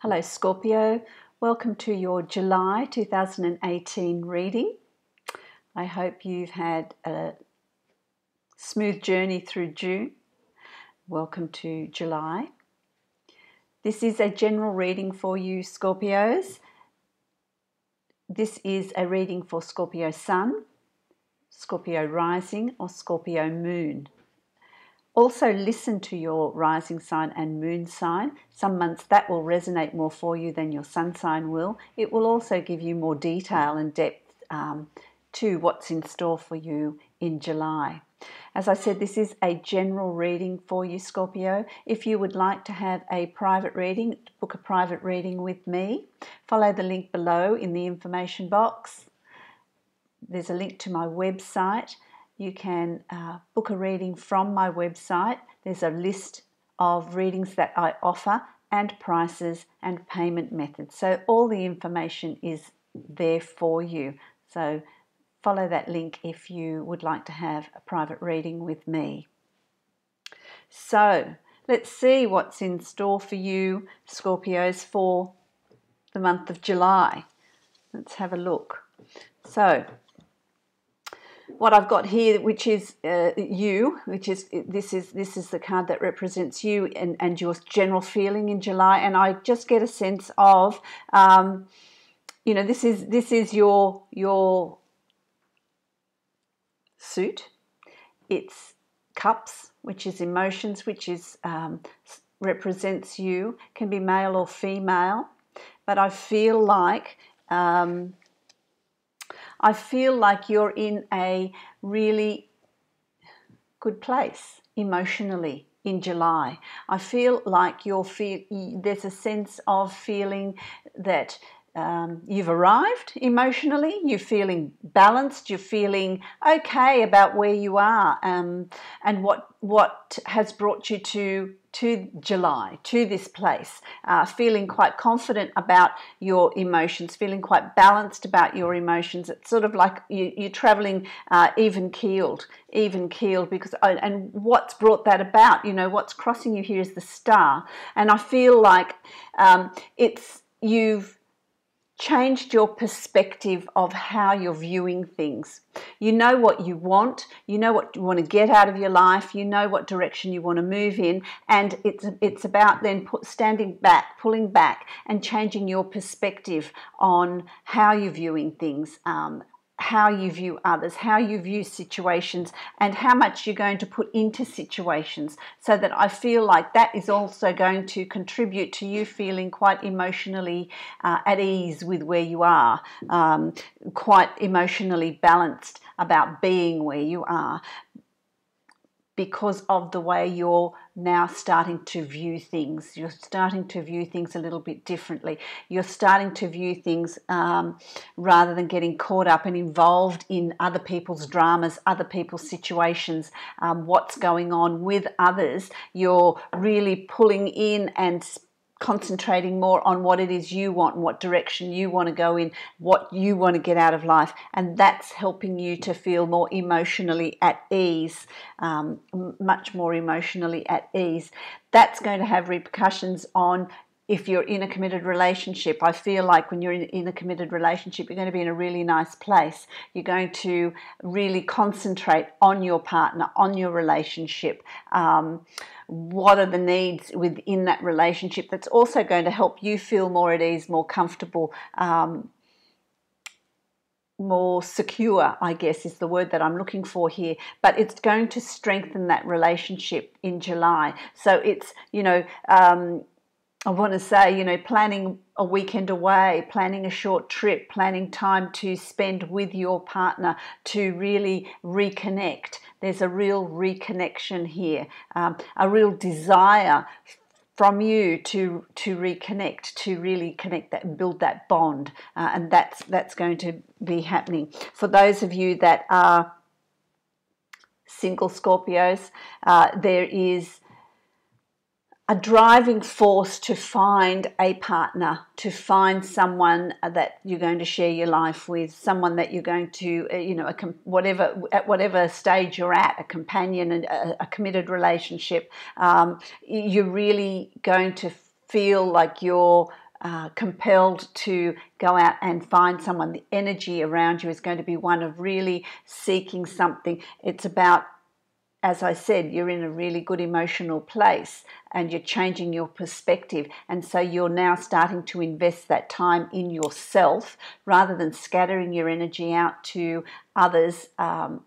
Hello Scorpio, welcome to your July 2018 reading. I hope you've had a smooth journey through June. Welcome to July. This is a general reading for you Scorpios. This is a reading for Scorpio Sun, Scorpio Rising or Scorpio Moon. Also listen to your rising sign and moon sign. Some months that will resonate more for you than your sun sign will. It will also give you more detail and depth to what's in store for you in July. As I said, this is a general reading for you, Scorpio. If you would like to have a private reading, book a private reading with me, follow the link below in the information box. There's a link to my website. You can book a reading from my website. There's a list of readings that I offer and prices and payment methods. So all the information is there for you. So follow that link if you would like to have a private reading with me. So let's see what's in store for you, Scorpios, for the month of July. Let's have a look. So what I've got here, which is you, which is this is the card that represents you and your general feeling in July, and I just get a sense of, this is your suit. It's cups, which is emotions, which is represents you. Can be male or female, but I feel like. I feel like you're in a really good place emotionally in July. I feel like there's a sense of feeling that you've arrived emotionally, you're feeling balanced, you're feeling okay about where you are, and what has brought you to July, to this place, feeling quite confident about your emotions, feeling quite balanced about your emotions. It's sort of like you're traveling even keeled because, and what's brought that about, what's crossing you here is the star. And I feel like you've changed your perspective of how you're viewing things. You know what you want, you know what you want to get out of your life, you know what direction you want to move in, and it's about then standing back, pulling back and changing your perspective on how you're viewing things, how you view others, how you view situations, and how much you're going to put into situations, so that I feel like that is also going to contribute to you feeling quite emotionally at ease with where you are, quite emotionally balanced about being where you are, because of the way you're now starting to view things. You're starting to view things a little bit differently. You're starting to view things rather than getting caught up and involved in other people's dramas, other people's situations, what's going on with others. You're really pulling in and concentrating more on what it is you want and what direction you want to go in, what you want to get out of life, and that's helping you to feel more emotionally at ease, much more emotionally at ease. That's going to have repercussions on if you're in a committed relationship. I feel like when you're in a committed relationship, you're going to be in a really nice place. You're going to really concentrate on your partner, on your relationship. What are the needs within that relationship that's also going to help you feel more at ease, more comfortable, more secure, I guess is the word that I'm looking for here. But it's going to strengthen that relationship in July. So it's, I want to say, planning a weekend away, planning a short trip, planning time to spend with your partner to really reconnect. There's a real reconnection here, a real desire from you to reconnect, to really connect that and build that bond, and that's going to be happening. For those of you that are single Scorpios, there is a driving force to find a partner, to find someone that you're going to share your life with, someone that you're going to, at whatever stage you're at, a companion and a committed relationship. You're really going to feel like you're compelled to go out and find someone. The energy around you is going to be one of really seeking something. It's about, as I said, you're in a really good emotional place and you're changing your perspective. And so you're now starting to invest that time in yourself rather than scattering your energy out to others. And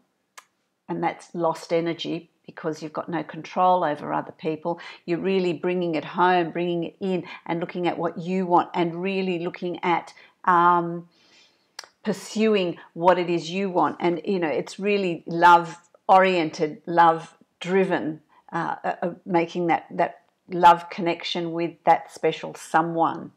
that's lost energy because you've got no control over other people. You're really bringing it home, bringing it in and looking at what you want and really looking at pursuing what it is you want. And, you know, it's really love-oriented, love-driven, making that love connection with that special someone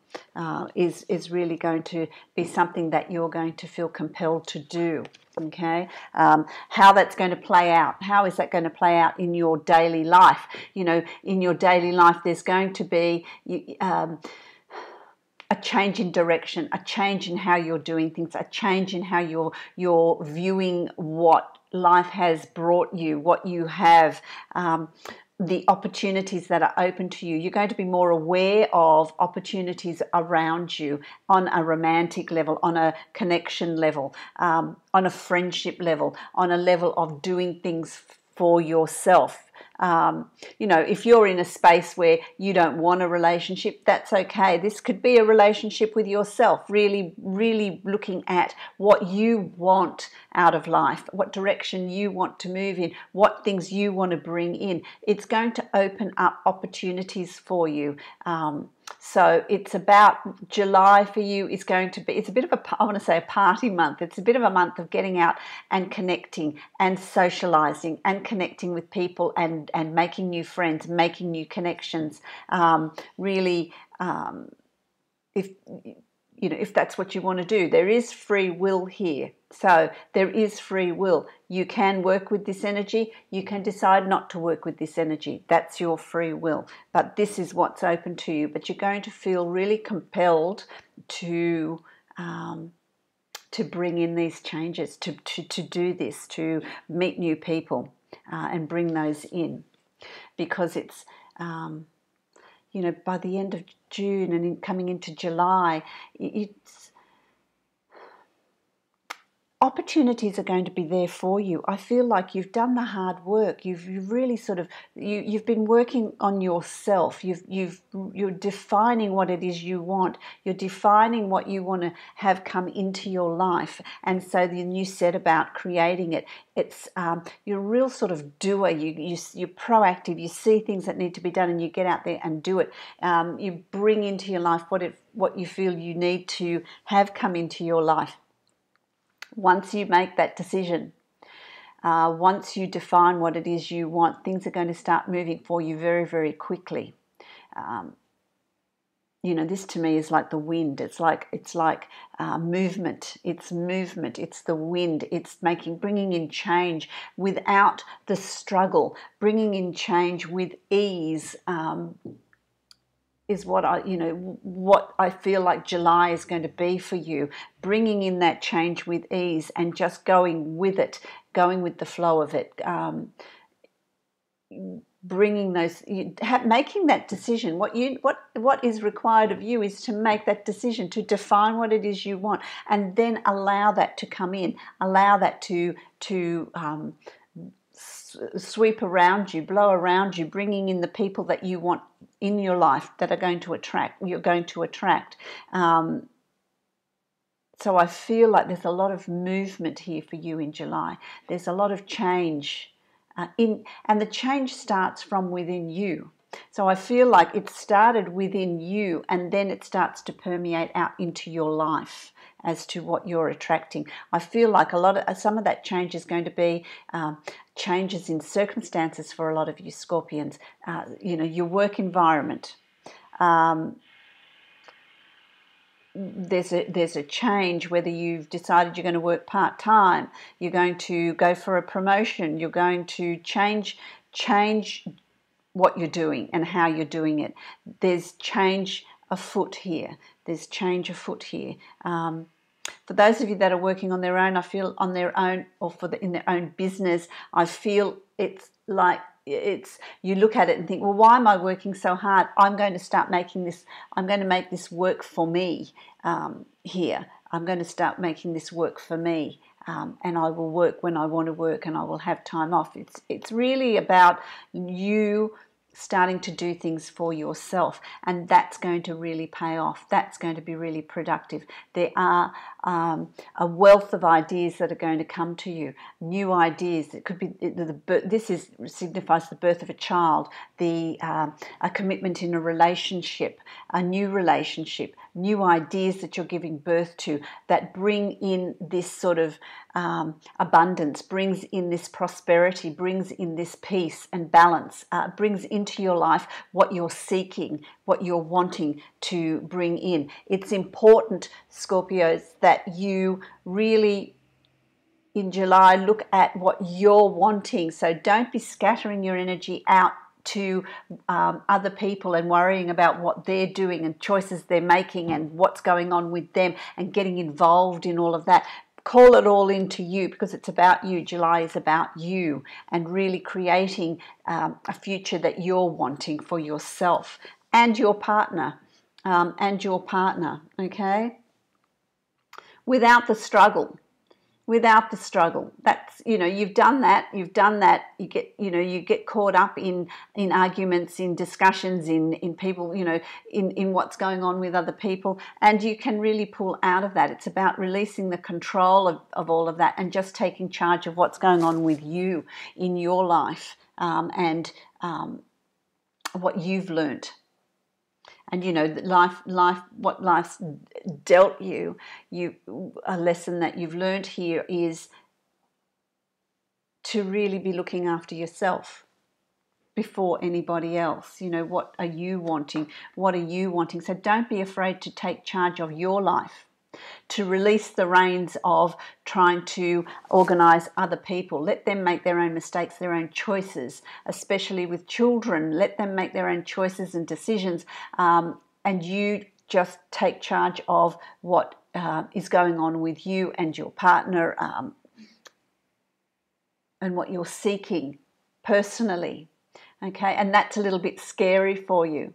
is really going to be something that you're going to feel compelled to do. Okay, how that's going to play out, how is that going to play out in your daily life? You know, in your daily life there's going to be a change in direction, a change in how you're doing things, a change in how you're viewing what life has brought you, what you have, the opportunities that are open to you. You're going to be more aware of opportunities around you on a romantic level, on a connection level, on a friendship level, on a level of doing things for yourself. You know, if you're in a space where you don't want a relationship, that's okay. This could be a relationship with yourself, really, really looking at what you want out of life, what direction you want to move in, what things you want to bring in. It's going to open up opportunities for you. So it's about July for you is going to be, it's a bit of a, I want to say a party month. It's a bit of a month of getting out and connecting and socializing and connecting with people and making new friends, making new connections. Really, if you know, if that's what you want to do, there is free will here. So there is free will. You can work with this energy. You can decide not to work with this energy. That's your free will. But this is what's open to you. But you're going to feel really compelled to bring in these changes, to do this, to meet new people and bring those in, because it's you know, by the end of June and coming into July, it's opportunities are going to be there for you. I feel like you've done the hard work. You've really sort of you've been working on yourself. You're defining what it is you want. You're defining what you want to have come into your life. And so then you set about creating it. It's you're a real sort of doer. You're proactive. You see things that need to be done, and you get out there and do it. You bring into your life what you feel you need to have come into your life. Once you make that decision, once you define what it is you want, things are going to start moving for you very, very quickly. You know, this to me is like the wind. It's like movement. It's movement. It's the wind. It's bringing in change without the struggle, bringing in change with ease. Is what I feel like July is going to be for you, bringing in that change with ease and just going with it, going with the flow of it, bringing those, making that decision. What is required of you is to make that decision, to define what it is you want, and then allow that to come in, allow that to sweep around you, blow around you, bringing in the people that you want in your life that are going to attract. You're going to attract. So I feel like there's a lot of movement here for you in July. There's a lot of change and the change starts from within you. So I feel like it started within you, and then it starts to permeate out into your life as to what you're attracting. I feel like some of that change is going to be changes in circumstances for a lot of you Scorpions. You know, your work environment. There's a change, whether you've decided you're going to work part-time, you're going to go for a promotion, you're going to change what you're doing and how you're doing it. There's change afoot here. There's change afoot here. For those of you that are working on their own, I feel on their own, or in their own business, I feel it's like it's, you look at it and think, well, why am I working so hard? I'm going to start making this, I'm going to make this work for me here. I'm going to start making this work for me. And I will work when I want to work, and I will have time off. It's really about you starting to do things for yourself, and that's going to really pay off. That's going to be really productive. There are a wealth of ideas that are going to come to you, new ideas. It could be signifies the birth of a child, a commitment in a relationship, a new relationship, new ideas that you're giving birth to that bring in this sort of abundance, brings in this prosperity, brings in this peace and balance, brings into your life what you're seeking, what you're wanting to bring in. It's important, Scorpios, that you really in July look at what you're wanting. So don't be scattering your energy out to other people and worrying about what they're doing and choices they're making and what's going on with them and getting involved in all of that. Call it all into you, because it's about you. July is about you and really creating a future that you're wanting for yourself and your partner, okay? Without the struggle. That's, you've done that. You get caught up in arguments, in discussions, in people, in what's going on with other people, and you can really pull out of that. It's about releasing the control of all of that and just taking charge of what's going on with you in your life, and what you've learnt. And what life's dealt you, a lesson that you've learned here is to really be looking after yourself before anybody else. What are you wanting? What are you wanting? So don't be afraid to take charge of your life, to release the reins of trying to organise other people. Let them make their own mistakes, their own choices, especially with children. Let them make their own choices and decisions, and you just take charge of what is going on with you and your partner, and what you're seeking personally, okay? And that's a little bit scary for you.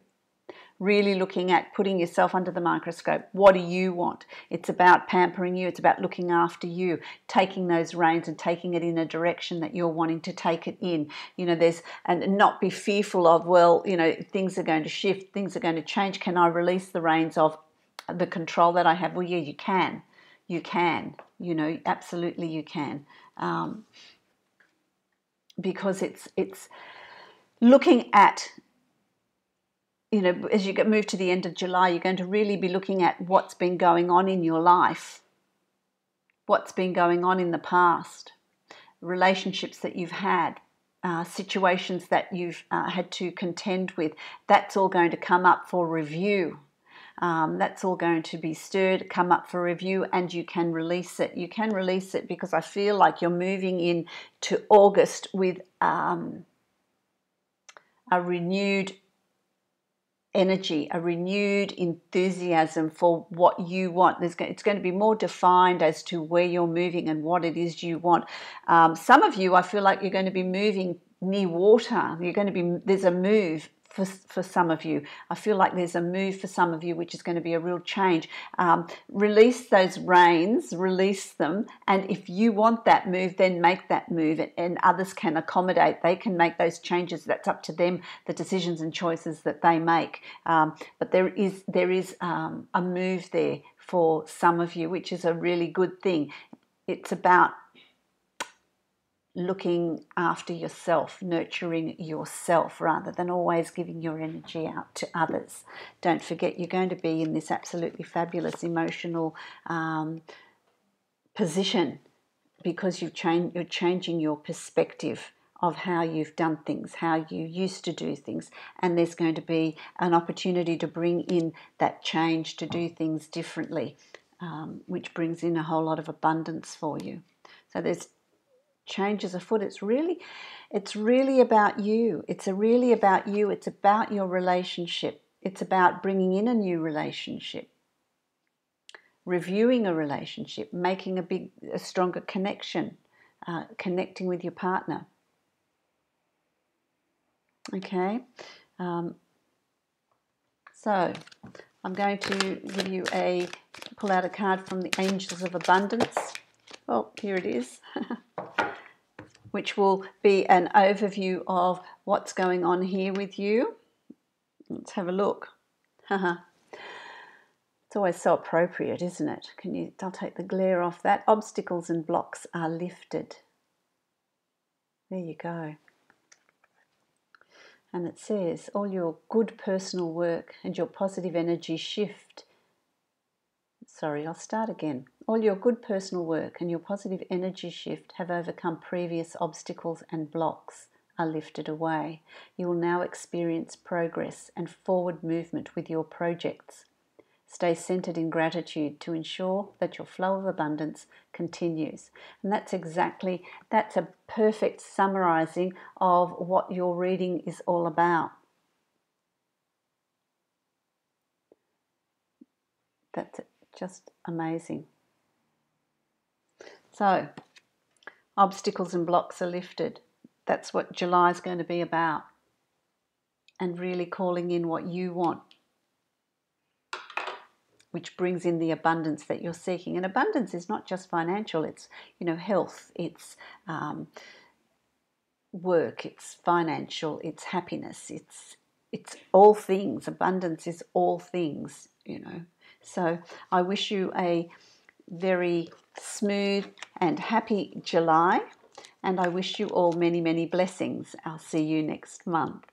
Really looking at putting yourself under the microscope. What do you want? It's about pampering you. It's about looking after you, taking those reins and taking it in a direction that you're wanting to take it in. And not be fearful of, things are going to shift, things are going to change. Can I release the reins of the control that I have? Well, yeah, you can. You can. Absolutely you can. Because it's looking at, as you move to the end of July, you're going to really be looking at what's been going on in your life, what's been going on in the past, relationships that you've had, situations that you've had to contend with. That's all going to come up for review. That's all going to be stirred, come up for review, and you can release it. You can release it because I feel like you're moving into August with a renewed energy, a renewed enthusiasm for what you want. It's going to be more defined as to where you're moving and what it is you want. Some of you, I feel like you're going to be moving near water. There's a move for some of you. I feel like there's a move for some of you, which is going to be a real change. Release those reins, release them, and if you want that move, then make that move, and others can accommodate. They can make those changes. That's up to them, the decisions and choices that they make. But there is a move there for some of you, which is a really good thing. It's about looking after yourself, nurturing yourself, rather than always giving your energy out to others. Don't forget, you're going to be in this absolutely fabulous emotional position because you're changing your perspective of how you've done things, how you used to do things, and there's going to be an opportunity to bring in that change to do things differently, which brings in a whole lot of abundance for you. So there's changes afoot. It's really about you. It's really about you. It's about your relationship. It's about bringing in a new relationship, reviewing a relationship, making a stronger connection, connecting with your partner. Okay, so I'm going to give you pull out a card from the Angels of Abundance. Oh, here it is. Which will be an overview of what's going on here with you. Let's have a look. It's always so appropriate, isn't it? I'll take the glare off that. Obstacles and blocks are lifted. There you go. And it says, all your good personal work and your positive energy shift. Sorry, I'll start again. All your good personal work and your positive energy shift have overcome previous obstacles and blocks are lifted away. You will now experience progress and forward movement with your projects. Stay centered in gratitude to ensure that your flow of abundance continues. And that's a perfect summarizing of what your reading is all about. That's just amazing. So, obstacles and blocks are lifted. That's what July is going to be about. And really calling in what you want, which brings in the abundance that you're seeking. And abundance is not just financial, it's, health, it's work, it's financial, it's happiness, it's all things. Abundance is all things, So I wish you a very smooth and happy July, and I wish you all many, many blessings. I'll see you next month.